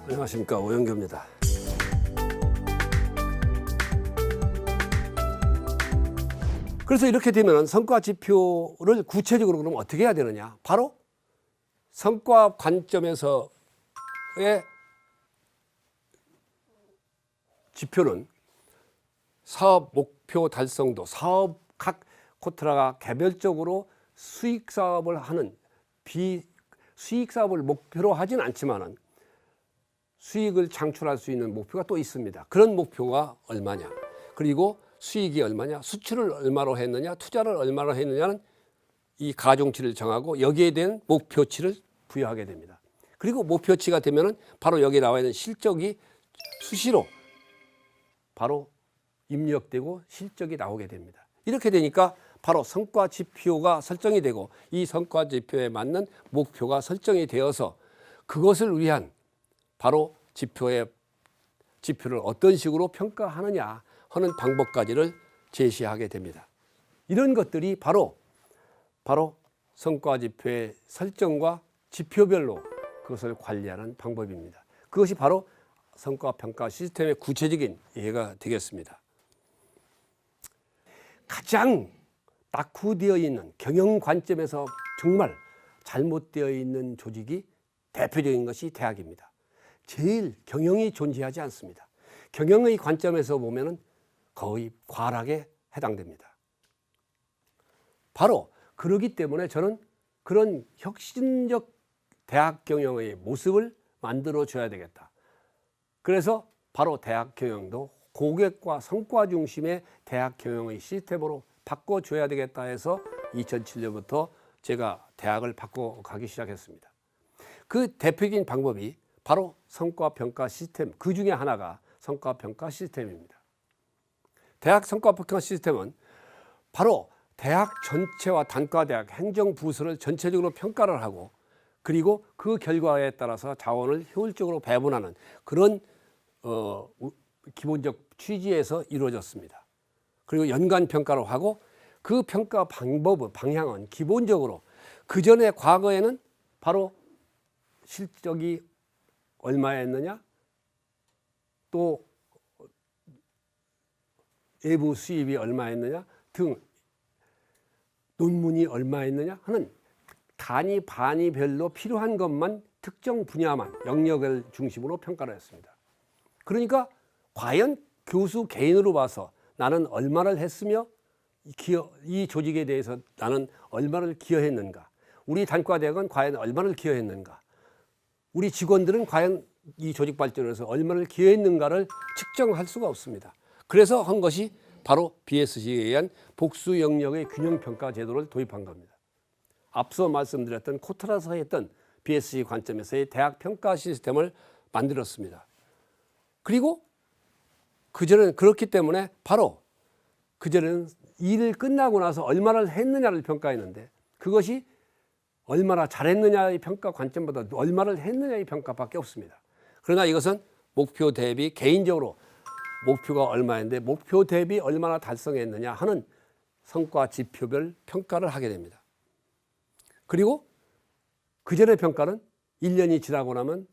안녕하십니까, 오영규입니다. 그래서 이렇게 되면 성과 지표를 구체적으로 그럼 어떻게 해야 되느냐? 바로 성과 관점에서의 지표는 사업 목표 달성도, 사업 각 코트라가 개별적으로 수익 사업을 하는 수익 사업을 목표로 하진 않지만은 수익을 창출할 수 있는 목표가 또 있습니다. 그런 목표가 얼마냐? 그리고 수익이 얼마냐? 수출을 얼마로 했느냐? 투자를 얼마로 했느냐는 이 가중치를 정하고 여기에 대한 목표치를 부여하게 됩니다. 그리고 목표치가 되면은 바로 여기 나와 있는 실적이 수시로 바로 입력되고 실적이 나오게 됩니다. 이렇게 되니까 바로 성과 지표가 설정이 되고 이 성과 지표에 맞는 목표가 설정이 되어서 그것을 위한 바로 지표를 어떤 식으로 평가하느냐 하는 방법까지를 제시하게 됩니다. 이런 것들이 바로 성과 지표의 설정과 지표별로 그것을 관리하는 방법입니다. 그것이 바로 성과 평가 시스템의 구체적인 예가 되겠습니다. 가장 낙후되어 있는 경영 관점에서 정말 잘못되어 있는 조직이 대표적인 것이 대학입니다. 제일 경영이 존재하지 않습니다. 경영의 관점에서 보면은 거의 과락에 해당됩니다. 바로 그러기 때문에 저는 그런 혁신적 대학 경영의 모습을 만들어 줘야 되겠다. 그래서 바로 대학 경영도 고객과 성과 중심의 대학 경영의 시스템으로 바꿔줘야 되겠다 해서 2007년부터 제가 대학을 바꿔가기 시작했습니다. 그 대표적인 방법이 바로 성과평가 시스템, 그 중에 하나가 성과평가 시스템입니다. 대학 성과평가 시스템은 바로 대학 전체와 단과대학 행정부서를 전체적으로 평가를 하고 그리고 그 결과에 따라서 자원을 효율적으로 배분하는 그런 기본적 취지에서 이루어졌습니다. 그리고 연간 평가를 하고 그 평가 방향은 기본적으로 그 전에 과거에는 바로 실적이 얼마였느냐, 또 외부 수입이 얼마였느냐 등 논문이 얼마였느냐 하는 단위별로 필요한 것만 특정 분야만 영역을 중심으로 평가를 했습니다. 그러니까 과연 교수 개인으로 봐서 나는 얼마를 했으며 이 조직에 대해서 나는 얼마를 기여했는가, 우리 단과대학은 과연 얼마를 기여했는가, 우리 직원들은 과연 이 조직 발전에서 얼마를 기여했는가를 측정할 수가 없습니다. 그래서 한 것이 바로 BSC에 의한 복수 영역의 균형평가 제도를 도입한 겁니다. 앞서 말씀드렸던 코트라서 했던 BSC 관점에서의 대학 평가 시스템을 만들었습니다. 그리고 그전에는 그렇기 때문에 바로 그전에는 일을 끝나고 나서 얼마를 했느냐를 평가했는데 그것이 얼마나 잘했느냐의 평가 관점보다 얼마를 했느냐의 평가밖에 없습니다. 그러나 이것은 목표 대비 개인적으로 목표가 얼마인데 목표 대비 얼마나 달성했느냐 하는 성과 지표별 평가를 하게 됩니다. 그리고 그전의 평가는 1년이 지나고 나면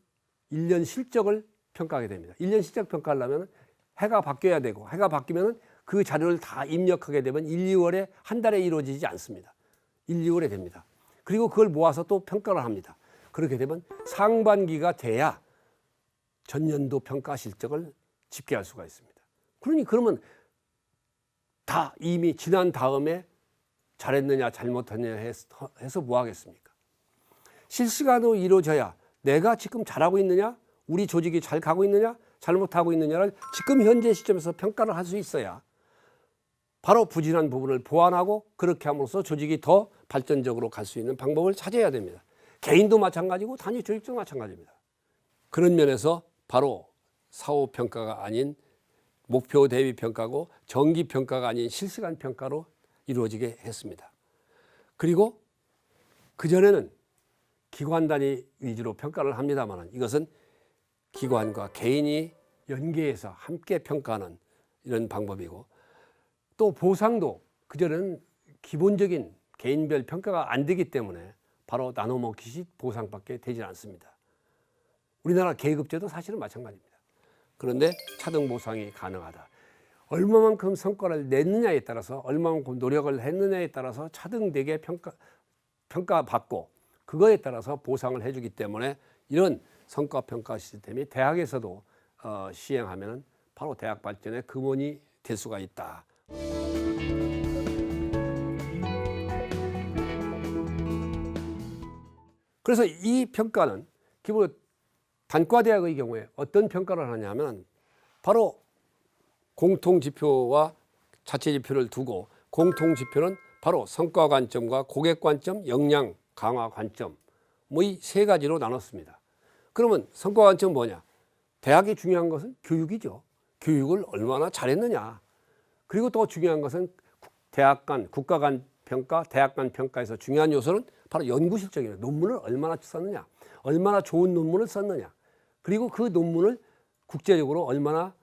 1년 실적을 평가하게 됩니다. 1년 실적 평가를 하면 해가 바뀌어야 되고 해가 바뀌면 그 자료를 다 입력하게 되면 1, 2월에 한 달에 이루어지지 않습니다. 1, 2월에 됩니다. 그리고 그걸 모아서 또 평가를 합니다. 그렇게 되면 상반기가 돼야 전년도 평가 실적을 집계할 수가 있습니다. 그러면 다 이미 지난 다음에 잘했느냐 잘못했느냐 해서 뭐 하겠습니까? 실시간으로 이루어져야 내가 지금 잘하고 있느냐, 우리 조직이 잘 가고 있느냐, 잘못하고 있느냐를 지금 현재 시점에서 평가를 할 수 있어야 바로 부진한 부분을 보완하고 그렇게 함으로써 조직이 더 발전적으로 갈 수 있는 방법을 찾아야 됩니다. 개인도 마찬가지고 단위 조직도 마찬가지입니다. 그런 면에서 바로 사후 평가가 아닌 목표 대비 평가고 정기 평가가 아닌 실시간 평가로 이루어지게 했습니다. 그리고 그전에는 기관 단위 위주로 평가를 합니다만 이것은 기관과 개인이 연계해서 함께 평가하는 이런 방법이고 또 보상도 그전에는 기본적인 개인별 평가가 안 되기 때문에 바로 나눠 먹기식 보상밖에 되지 않습니다. 우리나라 계급제도 사실은 마찬가지입니다. 그런데 차등 보상이 가능하다. 얼마만큼 성과를 냈느냐에 따라서, 얼마만큼 노력을 했느냐에 따라서 차등되게 평가받고 그거에 따라서 보상을 해주기 때문에 이런 성과평가 시스템이 대학에서도 시행하면 바로 대학 발전의 근원이 될 수가 있다. 그래서 이 평가는 기본 단과대학의 경우에 어떤 평가를 하냐면 바로 공통지표와 자체지표를 두고, 공통지표는 바로 성과 관점과 고객 관점, 역량 강화 관점, 뭐 이 세 가지로 나눴습니다. 그러면 성과 관점은 뭐냐? 대학이 중요한 것은 교육이죠. 교육을 얼마나 잘했느냐. 그리고 또 중요한 것은 대학 간, 국가 간 평가, 대학 간 평가에서 중요한 요소는 바로 연구 실적이에요. 논문을 얼마나 썼느냐, 얼마나 좋은 논문을 썼느냐, 그리고 그 논문을 국제적으로 얼마나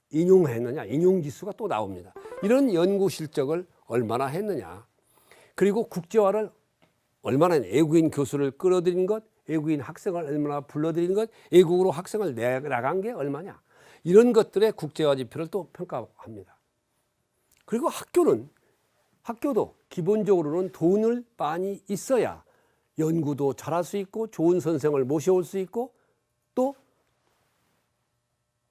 인용했느냐, 인용지수가 또 나옵니다. 이런 연구 실적을 얼마나 했느냐, 그리고 국제화를 얼마나 했느냐, 외국인 교수를 끌어들인 것, 외국인 학생을 얼마나 불러들인 것, 외국으로 학생을 나간 게 얼마냐, 이런 것들의 국제화 지표를 또 평가합니다. 그리고 학교도 기본적으로는 돈을 많이 있어야 연구도 잘할 수 있고 좋은 선생을 모셔올 수 있고 또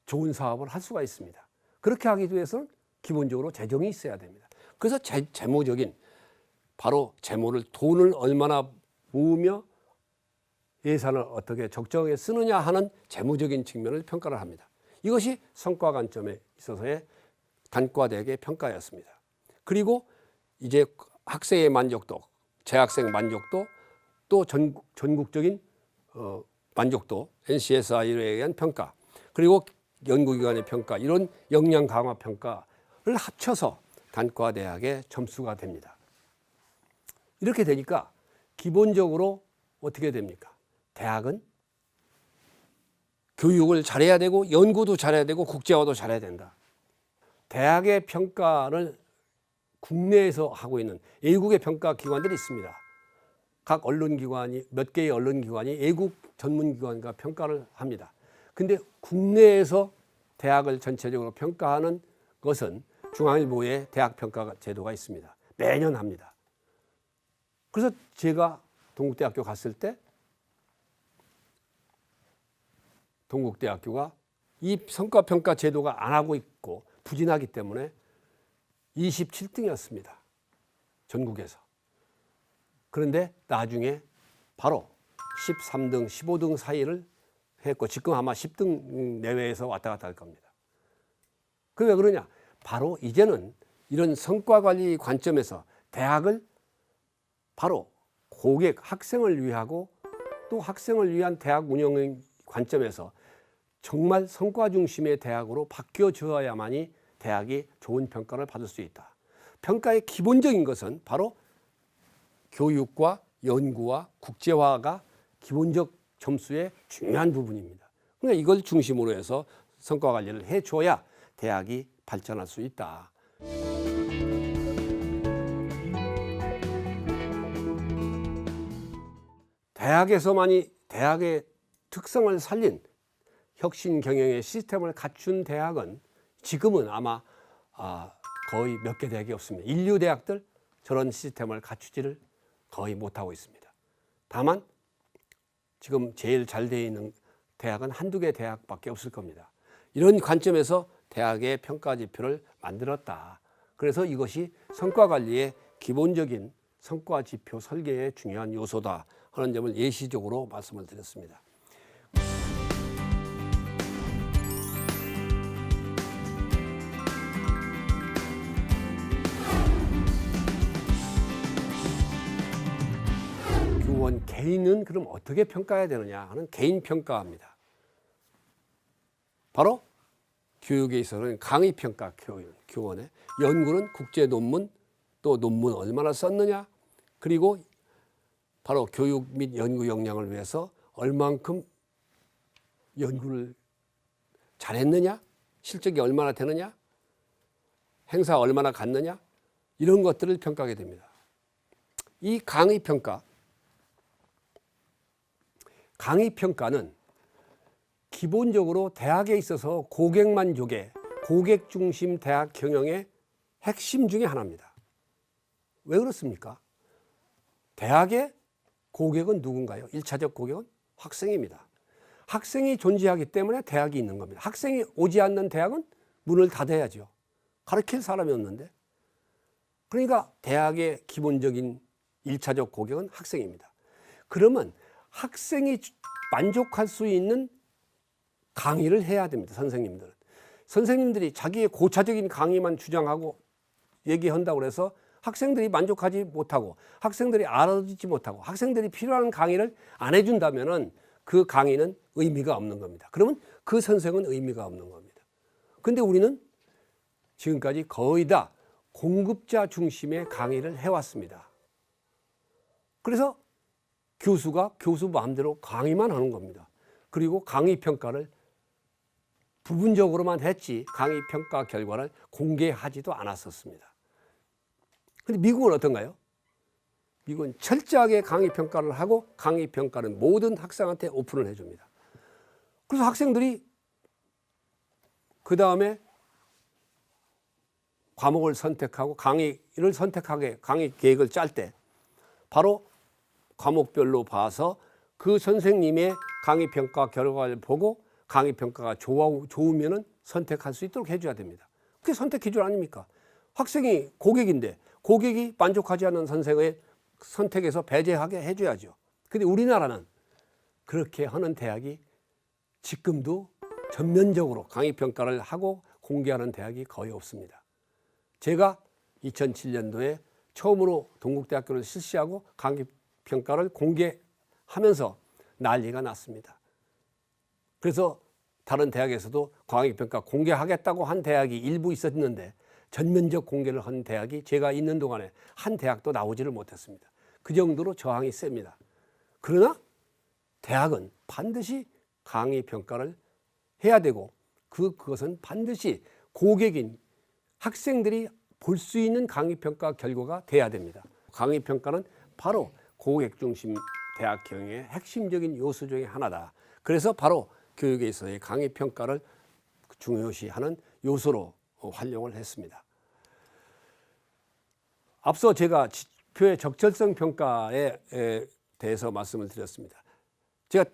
좋은 사업을 할 수가 있습니다. 그렇게 하기 위해서는 기본적으로 재정이 있어야 됩니다. 그래서 재무적인, 바로 재무를, 돈을 얼마나 모으며 예산을 어떻게 적정하게 쓰느냐 하는 재무적인 측면을 평가를 합니다. 이것이 성과 관점에 있어서의 단과대학의 평가였습니다. 그리고 이제 학생의 만족도, 재학생 만족도, 또 전국적인 만족도, NCSI에 의한 평가, 그리고 연구기관의 평가, 이런 역량 강화 평가를 합쳐서 단과대학의 점수가 됩니다. 이렇게 되니까 기본적으로 어떻게 됩니까? 대학은 교육을 잘해야 되고 연구도 잘해야 되고 국제화도 잘해야 된다. 대학의 평가를 국내에서 하고 있는 외국의 평가 기관들이 있습니다. 각 언론기관이, 몇 개의 언론기관이 외국 전문기관과 평가를 합니다. 근데 국내에서 대학을 전체적으로 평가하는 것은 중앙일보의 대학평가 제도가 있습니다. 매년 합니다. 그래서 제가 동국대학교 갔을 때 동국대학교가 이 성과평가 제도가 안 하고 있고 부진하기 때문에 27등이었습니다. 전국에서. 그런데 나중에 바로 13등, 15등 사이를 했고 지금 아마 10등 내외에서 왔다 갔다 할 겁니다. 그게 왜 그러냐? 바로 이제는 이런 성과관리 관점에서 대학을 바로 고객, 학생을 위하고 또 학생을 위한 대학 운영의 관점에서 정말 성과 중심의 대학으로 바뀌어져야만이 대학이 좋은 평가를 받을 수 있다. 평가의 기본적인 것은 바로 교육과 연구와 국제화가 기본적 점수의 중요한 부분입니다. 그러니까 이걸 중심으로 해서 성과 관리를 해줘야 대학이 발전할 수 있다. 대학에서만이 대학의 특성을 살린 혁신 경영의 시스템을 갖춘 대학은 지금은 아마 거의 몇 개 대학이 없습니다. 인류 대학들 저런 시스템을 갖추지를 거의 못하고 있습니다. 다만 지금 제일 잘 되어 있는 대학은 한두 개 대학밖에 없을 겁니다. 이런 관점에서 대학의 평가 지표를 만들었다. 그래서 이것이 성과관리의 기본적인 성과지표 설계의 중요한 요소다 하는 점을 예시적으로 말씀을 드렸습니다. 교원 개인은 그럼 어떻게 평가해야 되느냐 하는 개인 평가입니다. 바로 교육에 있어서는 강의 평가 교원의, 연구는 국제 논문, 또 논문 얼마나 썼느냐, 그리고 바로 교육 및 연구 역량을 위해서 얼만큼 연구를 잘했느냐, 실적이 얼마나 되느냐, 행사 얼마나 갔느냐, 이런 것들을 평가하게 됩니다. 이 강의 평가는 기본적으로 대학에 있어서 고객 만족의 고객 중심 대학 경영의 핵심 중에 하나입니다. 왜 그렇습니까? 대학의 고객은 누군가요? 1차적 고객은 학생입니다. 학생이 존재하기 때문에 대학이 있는 겁니다. 학생이 오지 않는 대학은 문을 닫아야죠. 가르칠 사람이 없는데. 그러니까 대학의 기본적인 1차적 고객은 학생입니다. 그러면 학생이 만족할 수 있는 강의를 해야 됩니다. 선생님들은. 선생님들이 자기의 고차적인 강의만 주장하고 얘기한다고 해서 학생들이 만족하지 못하고 학생들이 알아듣지 못하고 학생들이 필요한 강의를 안 해준다면 그 강의는 의미가 없는 겁니다. 그러면 그 선생은 의미가 없는 겁니다. 근데 우리는 지금까지 거의 다 공급자 중심의 강의를 해왔습니다. 그래서 교수가 교수 마음대로 강의만 하는 겁니다. 그리고 강의 평가를 부분적으로만 했지 강의 평가 결과를 공개하지도 않았었습니다. 근데 미국은 어떤가요? 미국은 철저하게 강의 평가를 하고 강의 평가는 모든 학생한테 오픈을 해줍니다. 그래서 학생들이 그 다음에 과목을 선택하고 강의를 선택하게 강의 계획을 짤 때 바로 과목별로 봐서 그 선생님의 강의 평가 결과를 보고 강의 평가가 좋으면 선택할 수 있도록 해줘야 됩니다. 그게 선택 기준 아닙니까? 학생이 고객인데 고객이 만족하지 않는 선생의 선택에서 배제하게 해줘야죠. 근데 우리나라는 그렇게 하는 대학이 지금도 전면적으로 강의 평가를 하고 공개하는 대학이 거의 없습니다. 제가 2007년도에 처음으로 동국대학교를 실시하고 강의 평가를 공개하면서 난리가 났습니다. 그래서 다른 대학에서도 강의 평가 공개하겠다고 한 대학이 일부 있었는데 전면적 공개를 한 대학이 제가 있는 동안에 한 대학도 나오지를 못했습니다. 그 정도로 저항이 셉니다. 그러나 대학은 반드시 강의 평가를 해야 되고 그것은 반드시 고객인 학생들이 볼 수 있는 강의 평가 결과가 돼야 됩니다. 강의 평가는 바로 고객 중심 대학 경영의 핵심적인 요소 중에 하나다. 그래서 바로 교육에 있어서의 강의 평가를 중요시하는 요소로 활용을 했습니다. 앞서 제가 지표의 적절성 평가에 대해서 말씀을 드렸습니다. 제가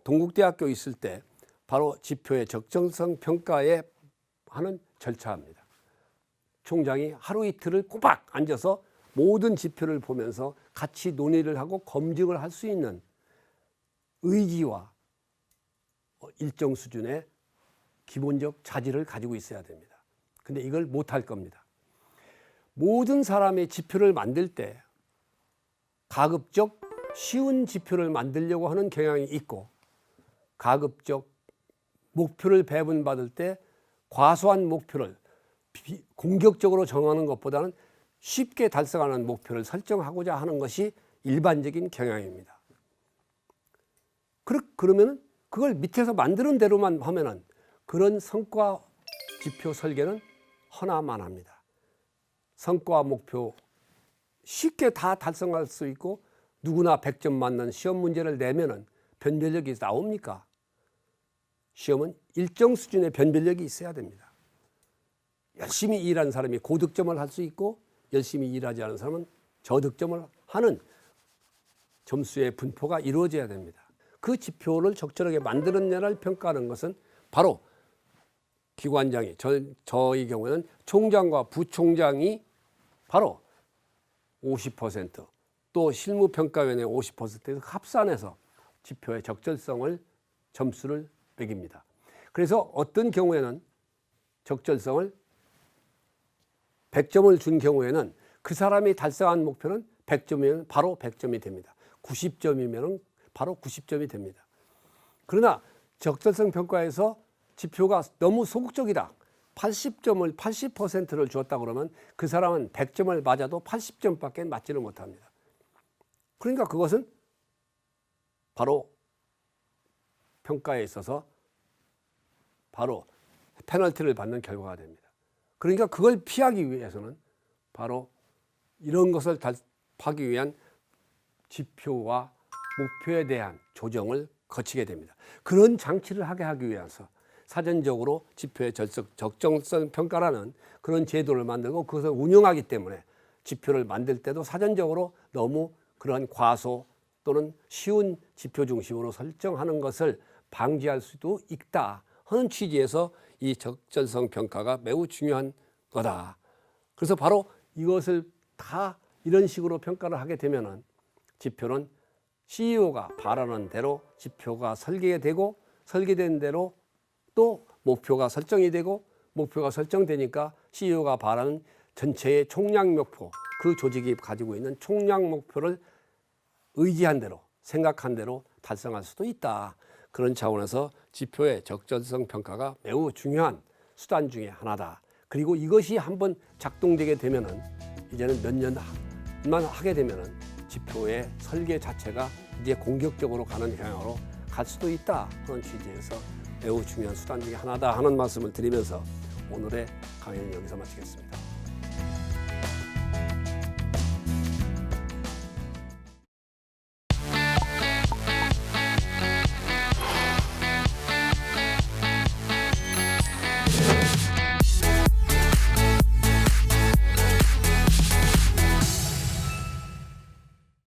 동국대학교 있을 때 바로 지표의 적정성 평가에 하는 절차입니다. 총장이 하루 이틀을 꼬박 앉아서 모든 지표를 보면서 같이 논의를 하고 검증을 할 수 있는 의지와 일정 수준의 기본적 자질을 가지고 있어야 됩니다. 근데 이걸 못할 겁니다. 모든 사람의 지표를 만들 때 가급적 쉬운 지표를 만들려고 하는 경향이 있고 가급적 목표를 배분받을 때 과소한 목표를 공격적으로 정하는 것보다는 쉽게 달성하는 목표를 설정하고자 하는 것이 일반적인 경향입니다. 그러면 그걸 밑에서 만드는 대로만 하면은 그런 성과 지표 설계는 허나만합니다. 성과 목표 쉽게 다 달성할 수 있고 누구나 100점 맞는 시험 문제를 내면은 변별력이 나옵니까? 시험은 일정 수준의 변별력이 있어야 됩니다. 열심히 일하는 사람이 고득점을 할 수 있고 열심히 일하지 않은 사람은 저득점을 하는 점수의 분포가 이루어져야 됩니다. 그 지표를 적절하게 만들었냐를 평가하는 것은 바로 기관장이 저의 경우에는 총장과 부총장이 바로 50% 또 실무평가위원회 50%에서 합산해서 지표의 적절성을 점수를 매깁니다. 그래서 어떤 경우에는 적절성을 100점을 준 경우에는 그 사람이 달성한 목표는 100점이면 바로 100점이 됩니다. 90점이면 바로 90점이 됩니다. 그러나 적절성 평가에서 지표가 너무 소극적이다. 80%를 주었다 그러면 그 사람은 100점을 맞아도 80점밖에 맞지를 못합니다. 그러니까 그것은 바로 평가에 있어서 바로 페널티를 받는 결과가 됩니다. 그러니까 그걸 피하기 위해서는 바로 이런 것을 하기 위한 지표와 목표에 대한 조정을 거치게 됩니다. 그런 장치를 하게 하기 위해서 사전적으로 지표의 적정성 평가라는 그런 제도를 만들고 그것을 운영하기 때문에 지표를 만들 때도 사전적으로 너무 그러한 과소 또는 쉬운 지표 중심으로 설정하는 것을 방지할 수도 있다 하는 취지에서 이 적절성 평가가 매우 중요한 거다. 그래서 바로 이것을 다 이런 식으로 평가를 하게 되면은 지표는 CEO가 바라는 대로 지표가 설계되고 설계된 대로 또 목표가 설정이 되고 목표가 설정되니까 CEO가 바라는 전체의 총량 목표, 그 조직이 가지고 있는 총량 목표를 의지한 대로 생각한 대로 달성할 수도 있다. 그런 차원에서 지표의 적절성 평가가 매우 중요한 수단 중에 하나다. 그리고 이것이 한번 작동되게 되면은 이제는 몇 년만 하게 되면은 지표의 설계 자체가 이제 공격적으로 가는 경향으로 갈 수도 있다. 그런 취지에서 매우 중요한 수단 중에 하나다 하는 말씀을 드리면서 오늘의 강의는 여기서 마치겠습니다.